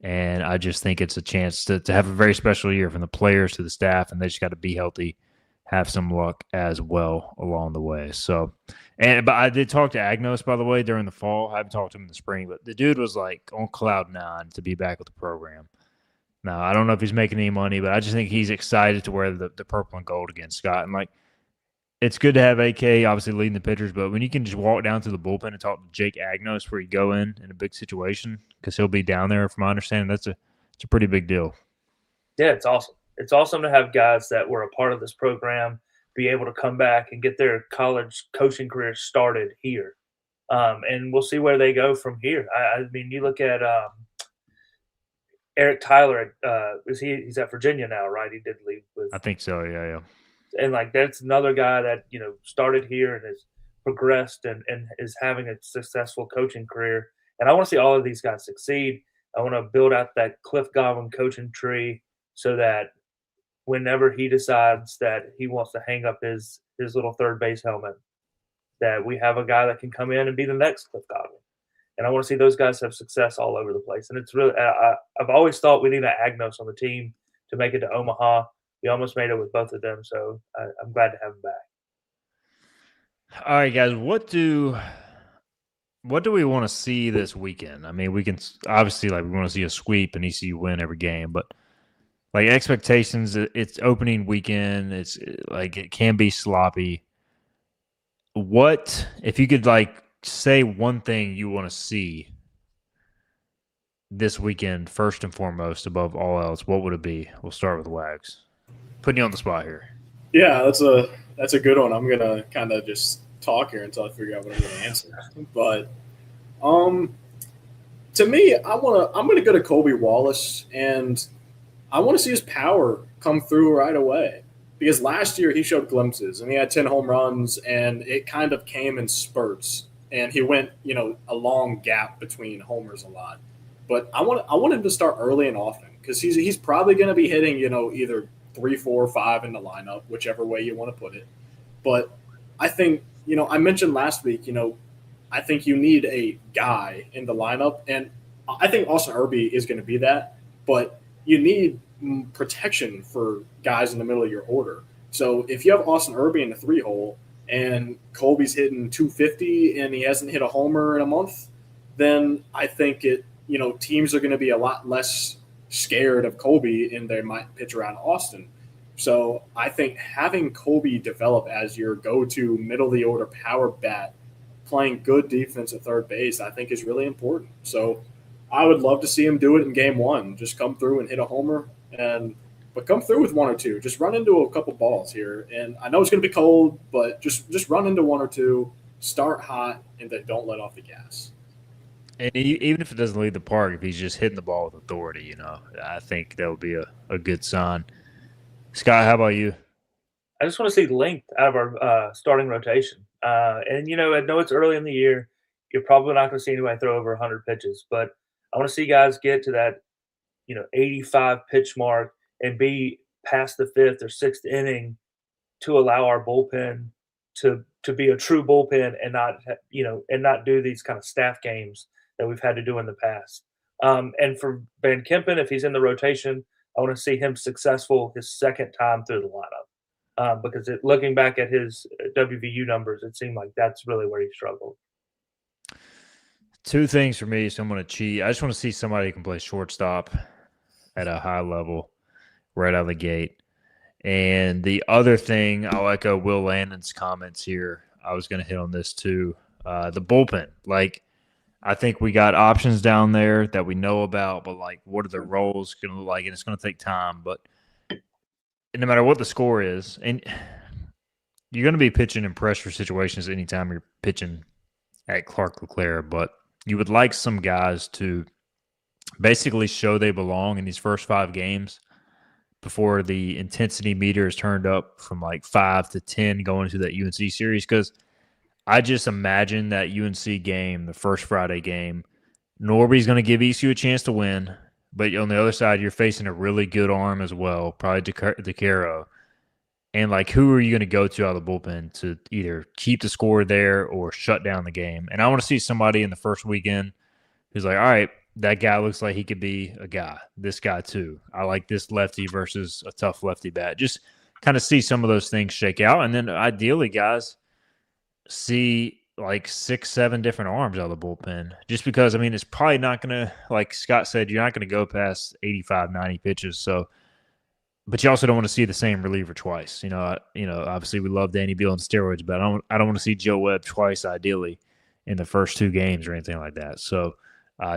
and I just think it's a chance to have a very special year from the players to the staff, and they just got to be healthy have some luck as well along the way. So, but I did talk to Agnos, by the way, during the fall. I haven't talked to him in the spring, but the dude was like on cloud nine to be back with the program. Now, I don't know if he's making any money, but I just think he's excited to wear the purple and gold against Scott. And like, it's good to have AK obviously leading the pitchers, but when you can just walk down to the bullpen and talk to Jake Agnos where you go in a big situation, because he'll be down there, from my understanding, it's a pretty big deal.
Yeah, it's awesome. It's awesome to have guys that were a part of this program be able to come back and get their college coaching career started here. And we'll see where they go from here. I mean, you look at Eric Tyler. He's at Virginia now, right? He did leave with.
I think so. Yeah.
And like that's another guy that started here and has progressed and is having a successful coaching career. And I want to see all of these guys succeed. I want to build out that Cliff Godwin coaching tree so that whenever he decides that he wants to hang up his little third base helmet, that we have a guy that can come in and be the next Cliff Godwin. And I want to see those guys have success all over the place. And it's really, I've always thought we need an Agnos on the team to make it to Omaha. We almost made it with both of them, so I'm glad to have him back.
All right, guys, what do we want to see this weekend? I mean, we can obviously we want to see a sweep and ECU win every game, but like expectations, it's opening weekend. It's like it can be sloppy. What if you could say one thing you want to see this weekend first and foremost above all else? What would it be? We'll start with Wags. Putting you on the spot here.
Yeah, that's a good one. I'm gonna kind of just talk here until I figure out what I'm gonna answer. But to me, I'm gonna go to Colby Wallace, and I want to see his power come through right away. Because last year he showed glimpses, and he had 10 home runs, and it kind of came in spurts. And he went, a long gap between homers a lot. But I want him to start early and often because he's probably going to be hitting, either 3, 4, 5 in the lineup, whichever way you want to put it. But I think, I mentioned last week, I think you need a guy in the lineup, and I think Austin Irby is going to be that. But you need protection for guys in the middle of your order. So if you have Austin Irby in the 3-hole and Colby's hitting 250 and he hasn't hit a homer in a month, then I think teams are going to be a lot less scared of Colby and they might pitch around Austin. So I think having Colby develop as your go-to middle of the order power bat, playing good defense at third base, I think is really important. So I would love to see him do it in game one. Just come through and hit a homer, but come through with 1 or 2. Just run into a couple balls here. And I know it's going to be cold, but just run into 1 or 2, start hot, and then don't let off the gas.
And even if it doesn't leave the park, if he's just hitting the ball with authority, I think that would be a good sign. Scott, how about you?
I just want to see length out of our starting rotation. And, I know it's early in the year. You're probably not going to see anybody throw over 100 pitches. But I want to see guys get to that, 85 pitch mark and be past the 5th or 6th inning to allow our bullpen to be a true bullpen and not do these kind of staff games that we've had to do in the past. And for Van Kempen, if he's in the rotation, I want to see him successful his second time through the lineup. Because looking back at his WVU numbers, it seemed like that's really where he struggled.
2 things for me, so I'm going to cheat. I just want to see somebody who can play shortstop at a high level right out of the gate. And the other thing, I'll echo Will Landon's comments here. I was going to hit on this too. The bullpen. I think we got options down there that we know about, but what are the roles going to look like? And it's going to take time. But no matter what the score is, and you're going to be pitching in pressure situations anytime you're pitching at Clark LeClaire, but you would like some guys to basically show they belong in these first 5 games before the intensity meter is turned up from 5 to 10 going into that UNC series. Because I just imagine that UNC game, the first Friday game, Norby's going to give ECU a chance to win, but on the other side, you're facing a really good arm as well, probably DeCaro. And who are you going to go to out of the bullpen to either keep the score there or shut down the game? And I want to see somebody in the first weekend who's like, all right, that guy looks like he could be a guy. This guy too. I like this lefty versus a tough lefty bat. Just kind of see some of those things shake out. And then ideally, guys, see like 6, 7 different arms out of the bullpen. Just because, I mean, it's probably not going to, like Scott said, you're not going to go past 85, 90 pitches. So, but you also don't want to see the same reliever twice. Obviously we love Danny Beal and steroids, but I don't want to see Joe Webb twice, ideally, in the first 2 games or anything like that. So,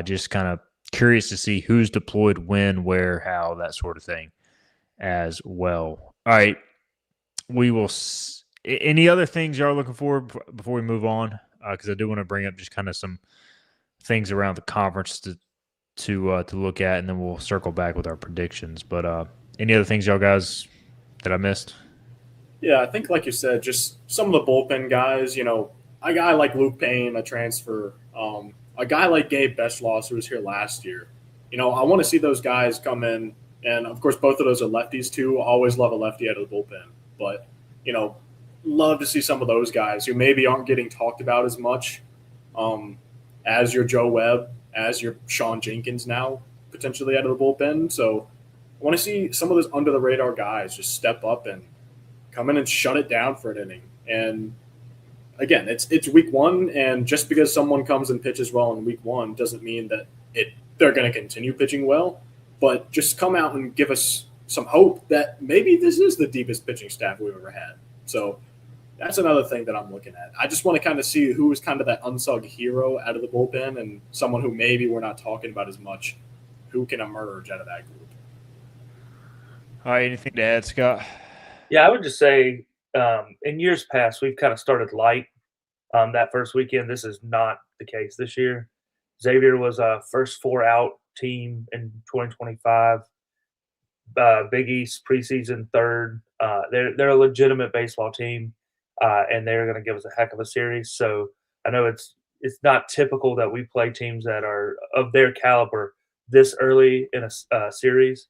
just kind of curious to see who's deployed when, where, how, that sort of thing as well. All right, we will. Any other things y'all are looking for before we move on? Because I do want to bring up just kind of some things around the conference to look at, and then we'll circle back with our predictions. But any other things y'all guys that I missed?
Yeah, I think like you said, just some of the bullpen guys. A guy like Luke Payne, a transfer. A guy like Gabe Beschloss, who was here last year. I want to see those guys come in, and of course, both of those are lefties too. Always love a lefty out of the bullpen, but love to see some of those guys who maybe aren't getting talked about as much as your Joe Webb, as your Sean Jenkins now potentially out of the bullpen. So I want to see some of those under the radar guys just step up and come in and shut it down for an inning. And again, it's week 1, and just because someone comes and pitches well in week 1 doesn't mean that they're going to continue pitching well. But just come out and give us some hope that maybe this is the deepest pitching staff we've ever had. So that's another thing that I'm looking at. I just want to kind of see who is kind of that unsung hero out of the bullpen, and someone who maybe we're not talking about as much, who can emerge out of that group.
All right, anything to add, Scott?
Yeah, I would just say in years past, we've kind of started light that first weekend. This is not the case this year. Xavier was a first 4-out team in 2025. Big East preseason third. They're a legitimate baseball team, and they're going to give us a heck of a series. So I know it's not typical that we play teams that are of their caliber this early in a series.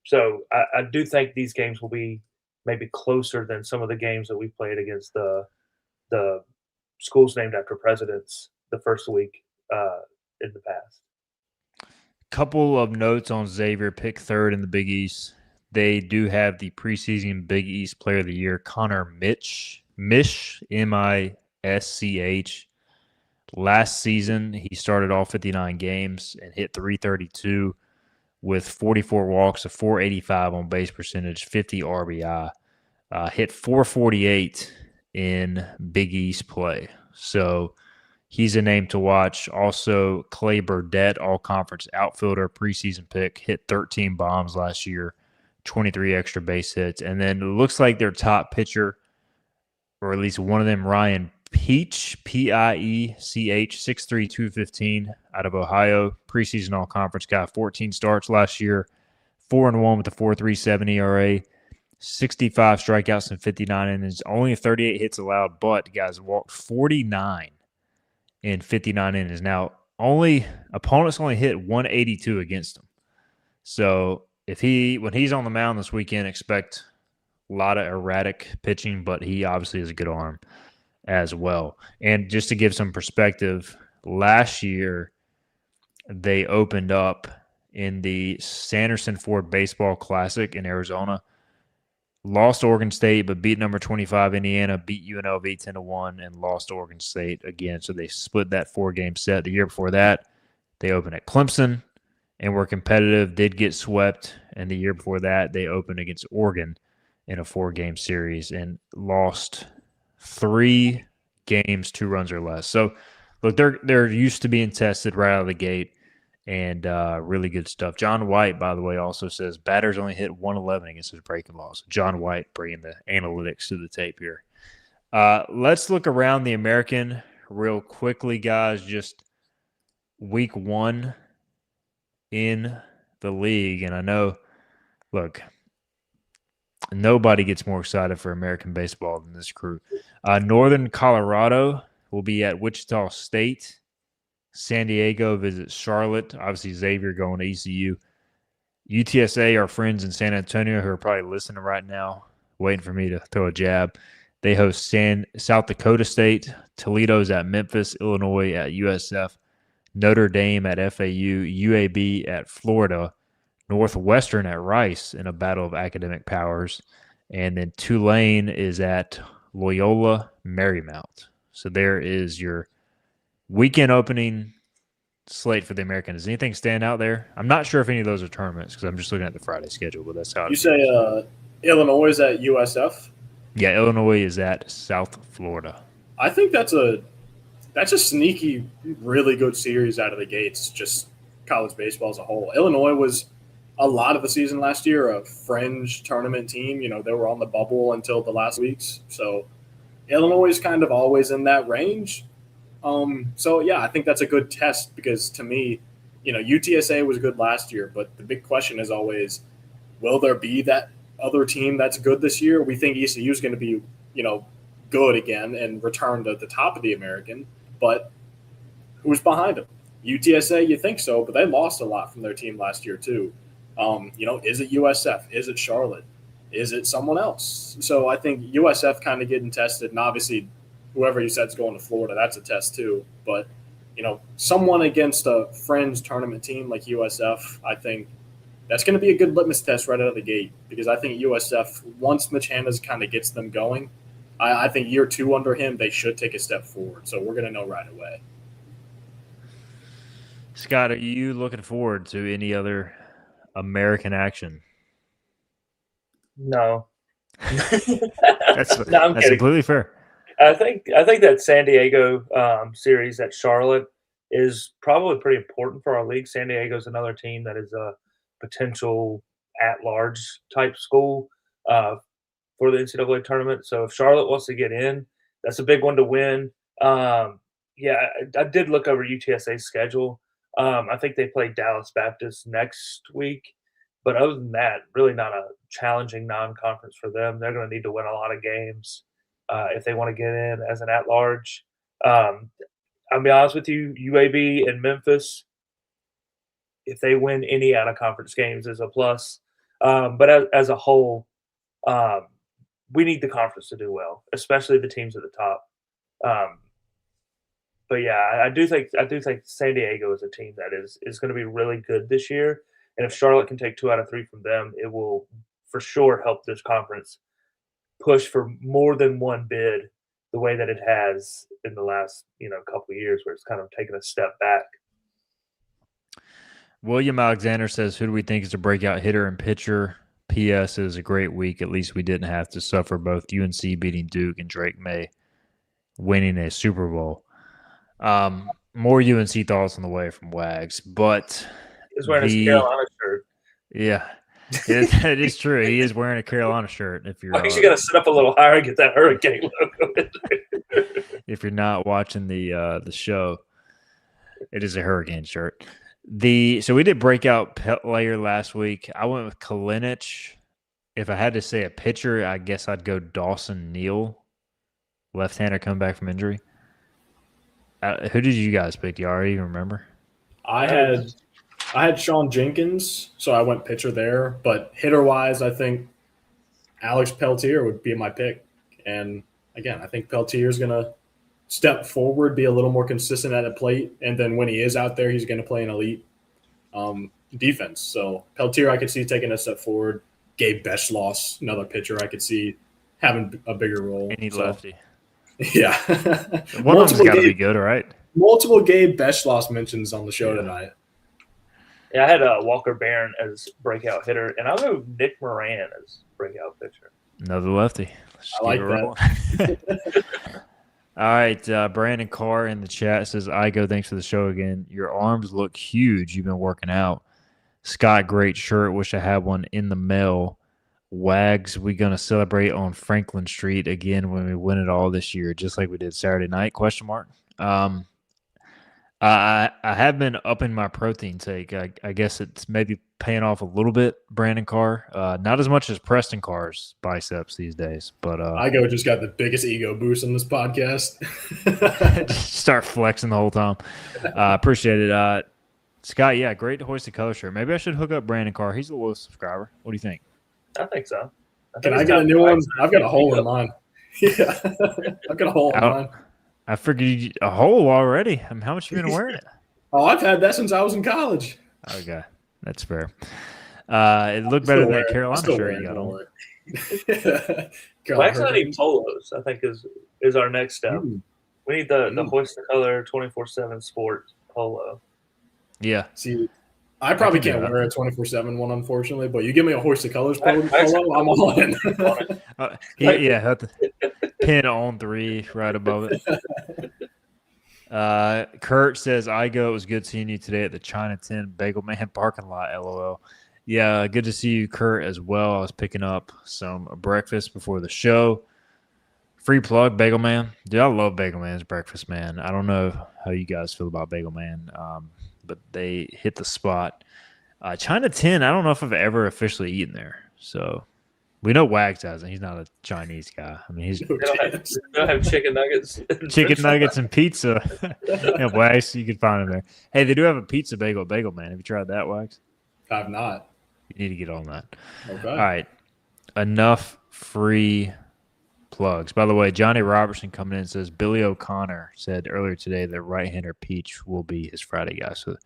So I do think these games will be maybe closer than some of the games that we played against the schools named after presidents the first week in the past.
Couple of notes on Xavier, pick 3rd in the Big East. They do have the preseason Big East Player of the Year, Connor Misch, M-I-S-C-H. Last season, he started all 59 games and hit .332 with 44 walks, a .485 on base percentage, 50 RBI. Hit .448 in Big East play. So he's a name to watch. Also, Clay Burdett, all-conference outfielder, preseason pick, hit 13 bombs last year, 23 extra base hits. And then it looks like their top pitcher, or at least one of them, Ryan Peach, P-I-E-C-H, 6'3", 215, out of Ohio, preseason all-conference guy, 14 starts last year, 4-1 with a 4.37 ERA, 65 strikeouts and 59 innings, only 38 hits allowed, but guys walked 49 in 59 innings. Now, opponents only hit 182 against him. So when he's on the mound this weekend, expect a lot of erratic pitching, but he obviously has a good arm as well. And just to give some perspective, last year they opened up in the Sanderson Ford Baseball Classic in Arizona. Lost Oregon State, but beat number 25 Indiana, beat UNLV 10-1, and lost Oregon State again. So they split that 4-game set. The year before that, they opened at Clemson and were competitive, did get swept. And the year before that, they opened against Oregon in a 4-game series and lost 3 games, 2 runs or less. So, look, they're used to being tested right out of the gate. And really good stuff. John White, by the way, also says batters only hit 111 against his breaking balls. John White bringing the analytics to the tape here. Let's look around the American real quickly, guys. Just week 1 in the league. And I know, look, nobody gets more excited for American baseball than this crew. Northern Colorado will be at Wichita State. San Diego visits Charlotte. Obviously, Xavier going to ECU. UTSA, our friends in San Antonio who are probably listening right now, waiting for me to throw a jab. They host South Dakota State. Toledo's at Memphis. Illinois at USF. Notre Dame at FAU. UAB at Florida. Northwestern at Rice in a battle of academic powers. And then Tulane is at Loyola Marymount. So there is your weekend opening slate for the American. Does anything stand out there? I'm not sure if any of those are tournaments because I'm just looking at the Friday schedule, but that's how it
You say
appears.
Illinois is at USF?
Yeah, Illinois is at South Florida.
I think that's a sneaky, really good series out of the gates. Just college baseball as a whole. Illinois was a lot of the season last year a fringe tournament team. You know, they were on the bubble until the last weeks. So Illinois is kind of always in that range. So yeah, I think that's a good test because to me, you know, UTSA was good last year, but the big question is always, will there be that other team that's good this year? We think ECU is going to be, you know, good again and return to the top of the American, but who's behind them? UTSA, you think so, but they lost a lot from their team last year too. You know, is it USF? Is it Charlotte? Is it someone else? So I think USF kind of getting tested, and obviously whoever you said is going to Florida, that's a test too. But, you know, someone against a fringe tournament team like USF, I think that's going to be a good litmus test right out of the gate because I think USF, once Mitch Hannahs kind of gets them going, I think year 2 under him, they should take a step forward. So we're going to know right away.
Scott, are you looking forward to any other American action?
No.
That's
No, I'm kidding.
completely fair.
I think that San Diego series at Charlotte is probably pretty important for our league. San Diego is another team that is a potential at-large type school for the NCAA tournament. So if Charlotte wants to get in, that's a big one to win. Yeah, I did look over UTSA's schedule. I think they play Dallas Baptist next week. But other than that, really not a challenging non-conference for them. They're going to need to win a lot of games if they want to get in as an at-large. I'll be honest with you, UAB and Memphis, if they win any out-of-conference games, is a plus. But as a whole, we need the conference to do well, especially the teams at the top. But yeah, I do think San Diego is a team that is going to be really good this year. And if Charlotte can take 2 out of 3 from them, it will for sure help this conference push for more than one bid the way that it has in the last, couple of years where it's kind of taken a step back.
William Alexander says, who do we think is a breakout hitter and pitcher? P.S. It was a great week. At least we didn't have to suffer both UNC beating Duke and Drake May winning a Super Bowl. More UNC thoughts on the way from Wags, but
he's wearing his Carolina shirt.
Yeah, it is true. He is wearing a Carolina shirt. If you're,
you got to sit up a little higher and get that Hurricane logo in there.
If you're not watching the show, it is a Hurricane shirt. So we did breakout player last week. I went with Kalinic. If I had to say a pitcher, I guess I'd go Dawson Neal, left-hander coming back from injury. Who did you guys pick? Do you already remember?
I had Sean Jenkins, so I went pitcher there. But hitter-wise, I think Alex Peltier would be my pick. And, again, I think Peltier is going to step forward, be a little more consistent at the plate. And then when he is out there, he's going to play an elite defense. So Peltier I could see taking a step forward. Gabe Beschloss, another pitcher I could see having a bigger role.
Any lefty.
Yeah.
One of them's got to be good, right?
Multiple Gabe Beschloss mentions on the show tonight.
Yeah, I had Walker Barron as breakout hitter, and I'll go Nick Moran as breakout pitcher.
Another lefty.
I like that.
All right, Brandon Carr in the chat says, Igo, thanks for the show again. Your arms look huge. You've been working out. Scott, great shirt. Wish I had one in the mail. Wags, we going to celebrate on Franklin Street again when we win it all this year, just like we did Saturday night, ? I have been upping my protein take. I guess it's maybe paying off a little bit, Brandon Carr. Not as much as Preston Carr's biceps these days, but
Igo just got the biggest ego boost on this podcast.
just start flexing the whole time. Appreciate it. Scott, yeah, great hoisted color shirt. Maybe I should hook up Brandon Carr. He's the lowest subscriber. What do you think?
I think so.
Can I get a new one? I've got a hole in mine. Yeah, I've got a hole in mine.
I figured a hole already. I mean, how much have you been wearing it?
Oh, I've had that since I was in college.
Okay, that's fair. It looked better than that Carolina shirt you got on.
Well, actually, I need polos, I think, is our next step. We need the Hoist the Color 24/7 Sport polo.
Yeah.
See, I probably can't wear a 24/7 one, unfortunately, but you give me a Hoist the Colors polo, I'm all in.
Have to pin on 3 right above it. Kurt says, it was good seeing you today at the China 10 Bagel Man parking lot, LOL. Yeah, good to see you, Kurt, as well. I was picking up some breakfast before the show. Free plug, Bagel Man. Dude, I love Bagel Man's breakfast, man. I don't know how you guys feel about Bagel Man, but they hit the spot. China 10, I don't know if I've ever officially eaten there. So we know Wags hasn't. He's not a Chinese guy. I mean,
They don't have chicken nuggets.
Chicken nuggets and pizza. Yeah, Wags, you can find them there. Hey, they do have a pizza bagel at Bagel Man. Have you tried that, Wags?
I've not.
You need to get on that.
Okay.
All right. Enough free plugs. By the way, Johnny Robertson coming in and says Billy O'Connor said earlier today that right-hander Peach will be his Friday guy. So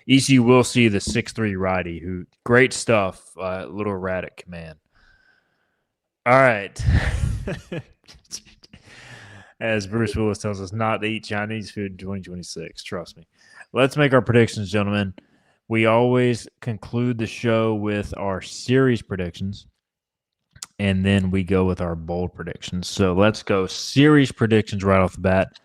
ECU will see the 6'3 righty who great stuff, little erratic command. All right. As Bruce Willis tells us not to eat Chinese food in 2026. Trust me. Let's make our predictions, gentlemen. We always conclude the show with our series predictions, and then we go with our bold predictions. So let's go series predictions right off the bat.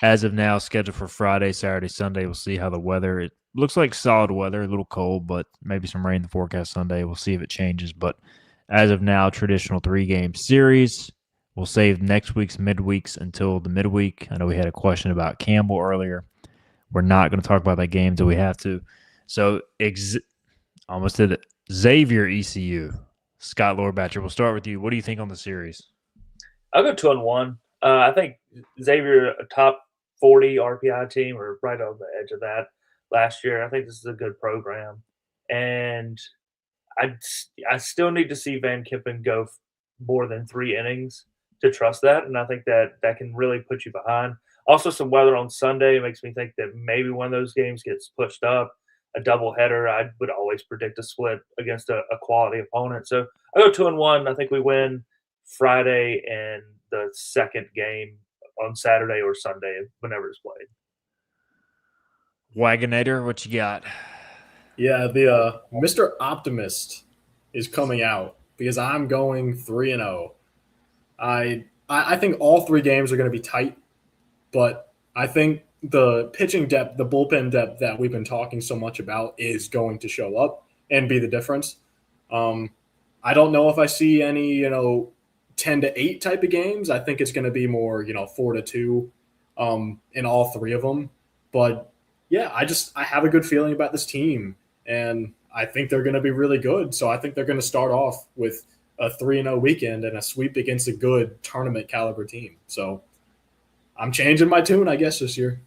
As of now, scheduled for Friday, Saturday, Sunday. We'll see how the weather. It looks like solid weather, a little cold, but maybe some rain in the forecast Sunday. We'll see if it changes. But as of now, traditional 3-game series. We'll save next week's midweeks until the midweek. I know we had a question about Campbell earlier. We're not going to talk about that game until we have to. So, almost did it. Xavier ECU. Scott Lorbatcher, we'll start with you. What do you think on the series?
I'll go 2-1. I think Xavier, a top 40 RPI team, or right on the edge of that last year. I think this is a good program. And I still need to see Van Kippen go more than 3 innings to trust that. And I think that can really put you behind. Also, some weather on Sunday makes me think that maybe one of those games gets pushed up. A doubleheader, I would always predict a split against a quality opponent. So I go 2-1. I think we win Friday and the second game on Saturday or Sunday, whenever it's played.
Wagonator, what you got?
Yeah, the Mr. Optimist is coming out because I'm going 3-0. I think all 3 games are going to be tight, but I think the pitching depth, the bullpen depth that we've been talking so much about is going to show up and be the difference. I don't know if I see any, 10-8 type of games. I think it's going to be more, 4-2 in all 3 of them. But yeah, I have a good feeling about this team, and I think they're going to be really good. So I think they're going to start off with a 3-0 weekend and a sweep against a good tournament caliber team. So I'm changing my tune, I guess, this year.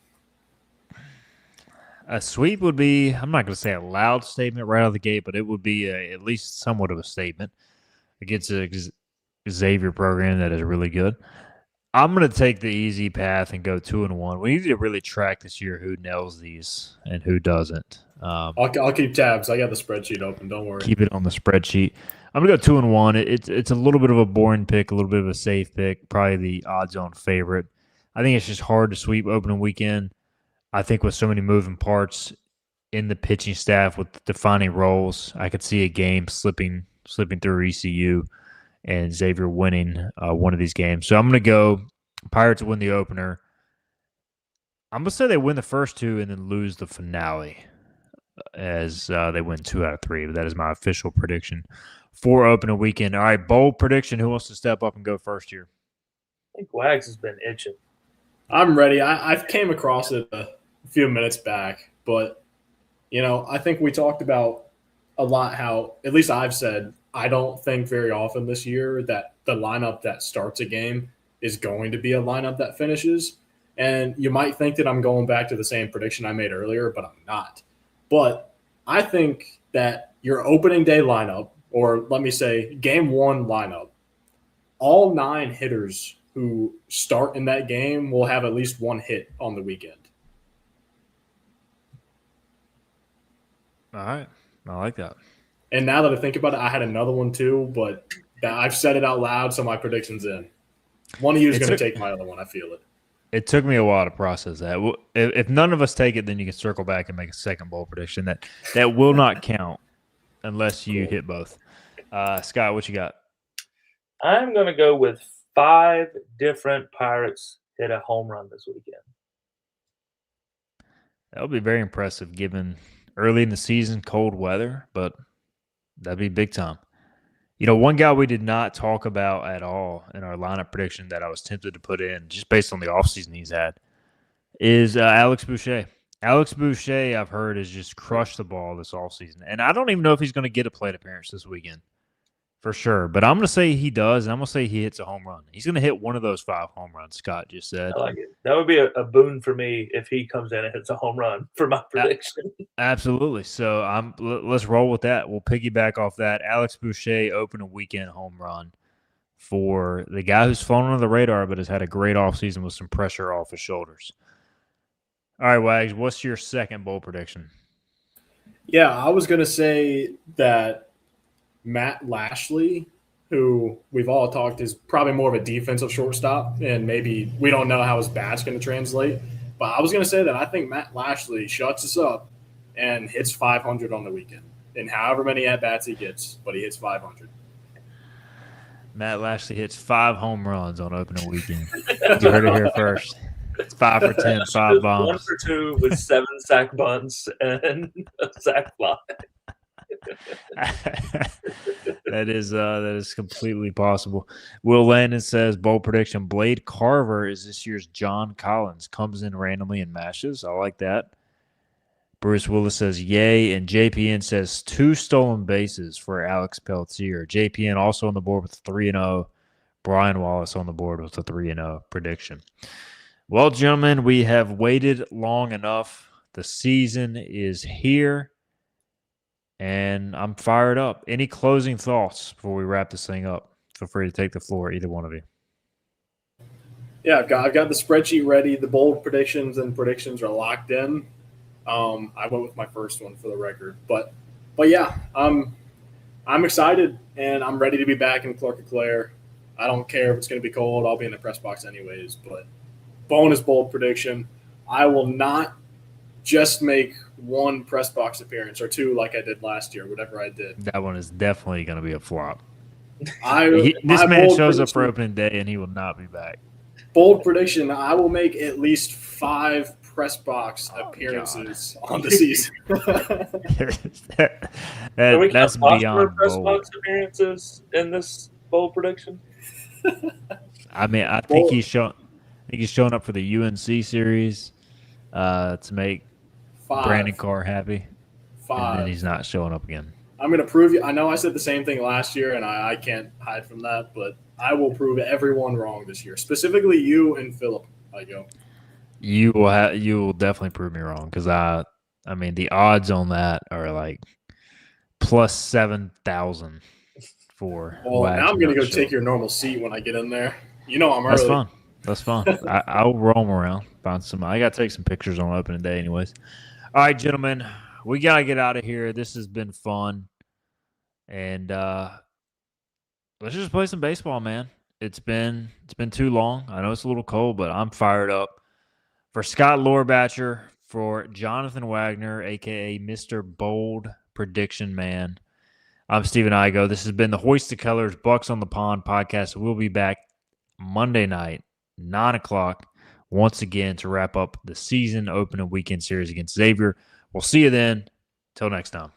A sweep would be, I'm not going to say a loud statement right out of the gate, but it would be at least somewhat of a statement against a Xavier program that is really good. I'm going to take the easy path and go 2-1. We need to really track this year who nails these and who doesn't.
I'll keep tabs. I got the spreadsheet open. Don't worry.
Keep it on the spreadsheet. I'm going to go 2-1. It's a little bit of a boring pick, a little bit of a safe pick, probably the odds-on favorite. I think it's just hard to sweep opening weekend. I think with so many moving parts in the pitching staff with defining roles, I could see a game slipping through ECU and Xavier winning one of these games. So I'm going to go Pirates win the opener. I'm going to say they win the first 2 and then lose the finale as they win 2 out of 3. But that is my official prediction for opening weekend. All right, bold prediction. Who wants to step up and go first here?
I think Wags has been itching.
I'm ready. I came across it a few minutes back, but, I think we talked about a lot how, at least I've said, I don't think very often this year that the lineup that starts a game is going to be a lineup that finishes. And you might think that I'm going back to the same prediction I made earlier, but I'm not. But I think that your opening day lineup, or let me say game 1 lineup, all 9 hitters who start in that game will have at least 1 hit on the weekend.
All right. I like that.
And now that I think about it, I had another one too, but I've said it out loud, so my prediction's in. One of you is going to
took-
take my other one. I feel it.
It took me a while to process that. If none of us take it, then you can circle back and make a second bowl prediction. That will not count unless you hit both. Scott, what you got?
I'm going to go with 5 different Pirates hit a home run this weekend.
That would be very impressive given early in the season, cold weather, but that'd be big time. You know, one guy we did not talk about at all in our lineup prediction that I was tempted to put in just based on the offseason he's had is Alex Boucher. Alex Boucher, I've heard, has just crushed the ball this offseason. And I don't even know if he's going to get a plate appearance this weekend for sure. But I'm going to say he does, and I'm going to say he hits a home run. He's going to hit one of those 5 home runs Scott just said.
I like it. That would be a boon for me if he comes in and hits a home run for my prediction.
Absolutely. So let's roll with that. We'll piggyback off that. Alex Boucher open a weekend home run for the guy who's flown under the radar but has had a great offseason with some pressure off his shoulders. All right, Wags, what's your second bowl prediction?
Yeah, I was going to say that Matt Lashley, who we've all talked is probably more of a defensive shortstop, and maybe we don't know how his bat's going to translate. But I was going to say that I think Matt Lashley shuts us up and hits 500 on the weekend. And however many at-bats he gets, but he hits 500.
Matt Lashley hits 5 home runs on opening weekend. You heard it here first. It's 5 for 10, 5 bombs.
1 for 2 with 7 sack bunts and a sack fly.
That is completely possible. Will Landon says bold prediction: Blade Carver is this year's John Collins. Comes in randomly and mashes. I like that. Bruce Willis says yay, and JPN says 2 stolen bases for Alex Peltier. JPN also on the board with 3-0. Brian Wallace on the board with a 3-0 prediction. Well, gentlemen, we have waited long enough. The season is here, and I'm fired up. Any closing thoughts before we wrap this thing up? Feel free to take the floor, either one of you.
Yeah, I've got the spreadsheet ready. The bold predictions and predictions are locked in. I went with my first one for the record, but yeah, I'm excited and I'm ready to be back in Clark Eclair. I don't care if it's going to be cold. I'll be in the press box anyways, but bonus bold prediction. I will not just make 1 press box appearance or 2 like I did last year, whatever I did.
That one is definitely going to be a flop.
This
man shows up for opening day and he will not be back.
Bold prediction, I will make at least 5 press box appearances on the season.
That's beyond
press
bold.
box appearances in this bold prediction.
I mean, I think he's showing up for the UNC series to make
5.
Brandon Carr happy.
5.
And then he's not showing up again.
I'm going to prove you. I know I said the same thing last year, and I can't hide from that, but I will prove everyone wrong this year, specifically you and Philip. I go.
You will definitely prove me wrong because I mean the odds on that are like plus 7,000 for.
Well, now I'm going to go take your normal seat when I get in there. You know I'm early.
That's fun. I'll roam around, find some. I got to take some pictures on opening day, anyways. All right, gentlemen, we got to get out of here. This has been fun, and let's just play some baseball, man. It's been too long. I know it's a little cold, but I'm fired up. For Scott Lorbatcher, for Jonathan Wagner, a.k.a. Mr. Bold Prediction Man, I'm Stephen Igo. This has been the Hoist the Colors Bucks on the Pond podcast. We'll be back Monday night, 9 o'clock, once again to wrap up the season opening weekend series against Xavier. We'll see you then. Till next time.